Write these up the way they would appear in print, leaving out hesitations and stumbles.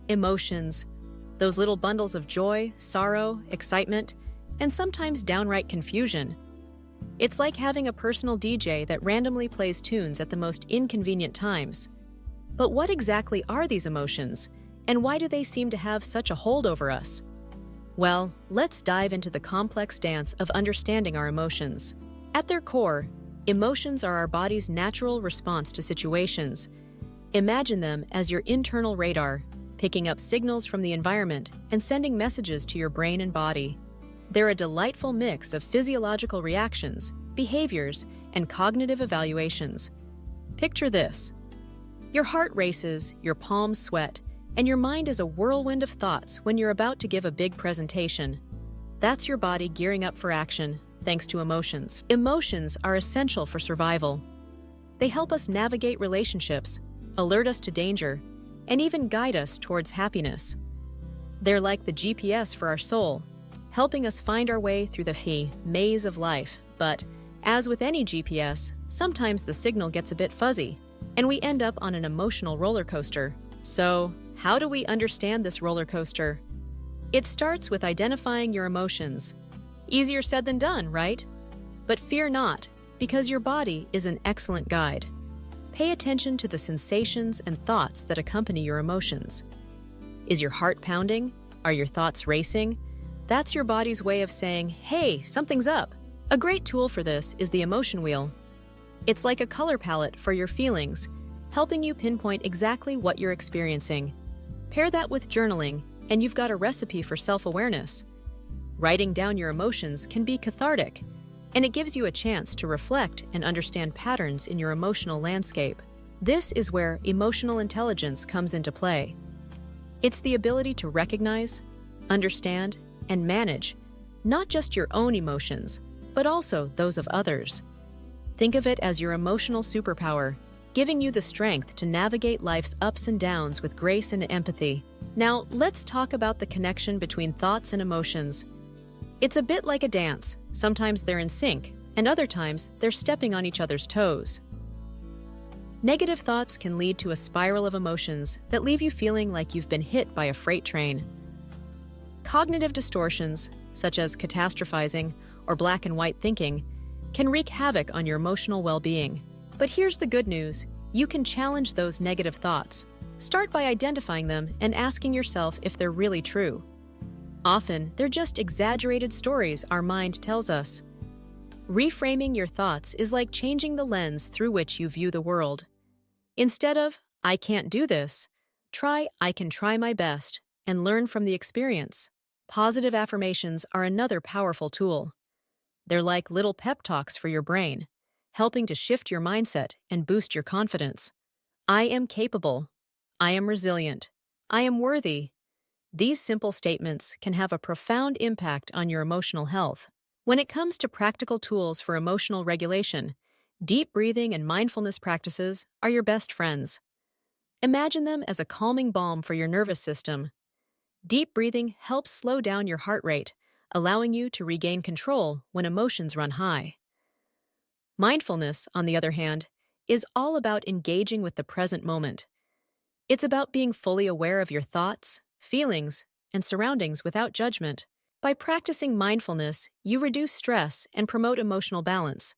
Emotions. Those little bundles of joy, sorrow, excitement, and sometimes downright confusion. It's like having a personal DJ that randomly plays tunes at the most inconvenient times. But what exactly are these emotions, and why do they seem to have such a hold over us? Well, let's dive into the complex dance of understanding our emotions. At their core, emotions are our body's natural response to situations. Imagine them as your internal radar, picking up signals from the environment and sending messages to your brain and body. They're a delightful mix of physiological reactions, behaviors, and cognitive evaluations. Picture this. Your heart races, your palms sweat, and your mind is a whirlwind of thoughts when you're about to give a big presentation. That's your body gearing up for action, thanks to emotions. Emotions are essential for survival. They help us navigate relationships, alert us to danger, and even guide us towards happiness. They're like the GPS for our soul, helping us find our way through the maze of life. But, as with any GPS, sometimes the signal gets a bit fuzzy, and we end up on an emotional roller coaster. So, how do we understand this roller coaster? It starts with identifying your emotions. Easier said than done, right? But fear not, because your body is an excellent guide. Pay attention to the sensations and thoughts that accompany your emotions. Is your heart pounding? Are your thoughts racing? That's your body's way of saying, hey, something's up. A great tool for this is the emotion wheel. It's like a color palette for your feelings, helping you pinpoint exactly what you're experiencing. Pair that with journaling, and you've got a recipe for self-awareness. Writing down your emotions can be cathartic, and it gives you a chance to reflect and understand patterns in your emotional landscape. This is where emotional intelligence comes into play. It's the ability to recognize, understand, and manage not just your own emotions, but also those of others. Think of it as your emotional superpower, giving you the strength to navigate life's ups and downs with grace and empathy. Now, let's talk about the connection between thoughts and emotions. It's a bit like a dance. Sometimes they're in sync, and other times they're stepping on each other's toes. Negative thoughts can lead to a spiral of emotions that leave you feeling like you've been hit by a freight train. Cognitive distortions, such as catastrophizing or black and white thinking, can wreak havoc on your emotional well-being. But here's the good news. You can challenge those negative thoughts. Start by identifying them and asking yourself if they're really true. Often, they're just exaggerated stories our mind tells us. Reframing your thoughts is like changing the lens through which you view the world. Instead of, I can't do this, try, I can try my best, and learn from the experience. Positive affirmations are another powerful tool. They're like little pep talks for your brain, helping to shift your mindset and boost your confidence. I am capable. I am resilient. I am worthy. These simple statements can have a profound impact on your emotional health. When it comes to practical tools for emotional regulation, deep breathing and mindfulness practices are your best friends. Imagine them as a calming balm for your nervous system. Deep breathing helps slow down your heart rate, allowing you to regain control when emotions run high. Mindfulness, on the other hand, is all about engaging with the present moment. It's about being fully aware of your thoughts, feelings, and surroundings without judgment. By practicing mindfulness, you reduce stress and promote emotional balance.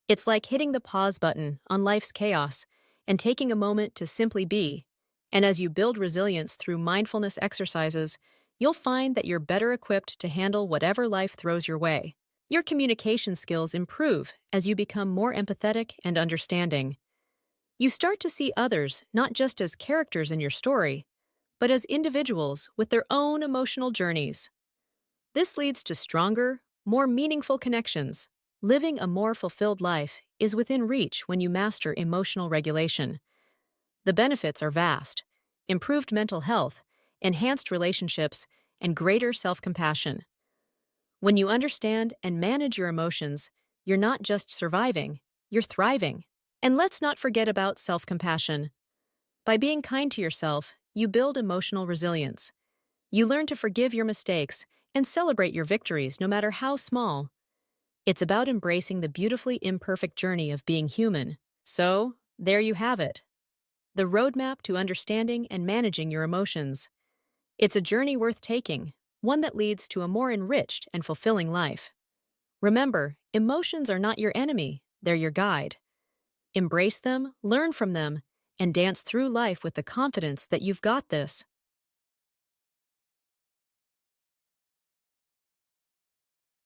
It's like hitting the pause button on life's chaos and taking a moment to simply be. And as you build resilience through mindfulness exercises, you'll find that you're better equipped to handle whatever life throws your way. Your communication skills improve as you become more empathetic and understanding. You start to see others not just as characters in your story, but as individuals with their own emotional journeys. This leads to stronger, more meaningful connections. Living a more fulfilled life is within reach when you master emotional regulation. The benefits are vast: improved mental health, enhanced relationships, and greater self-compassion. When you understand and manage your emotions, you're not just surviving, you're thriving. And let's not forget about self-compassion. By being kind to yourself, you build emotional resilience. You learn to forgive your mistakes and celebrate your victories no matter how small. It's about embracing the beautifully imperfect journey of being human. So, there you have it. the roadmap to understanding and managing your emotions. It's a journey worth taking, one that leads to a more enriched and fulfilling life. Remember, emotions are not your enemy, they're your guide. Embrace them, learn from them, and dance through life with the confidence that you've got this.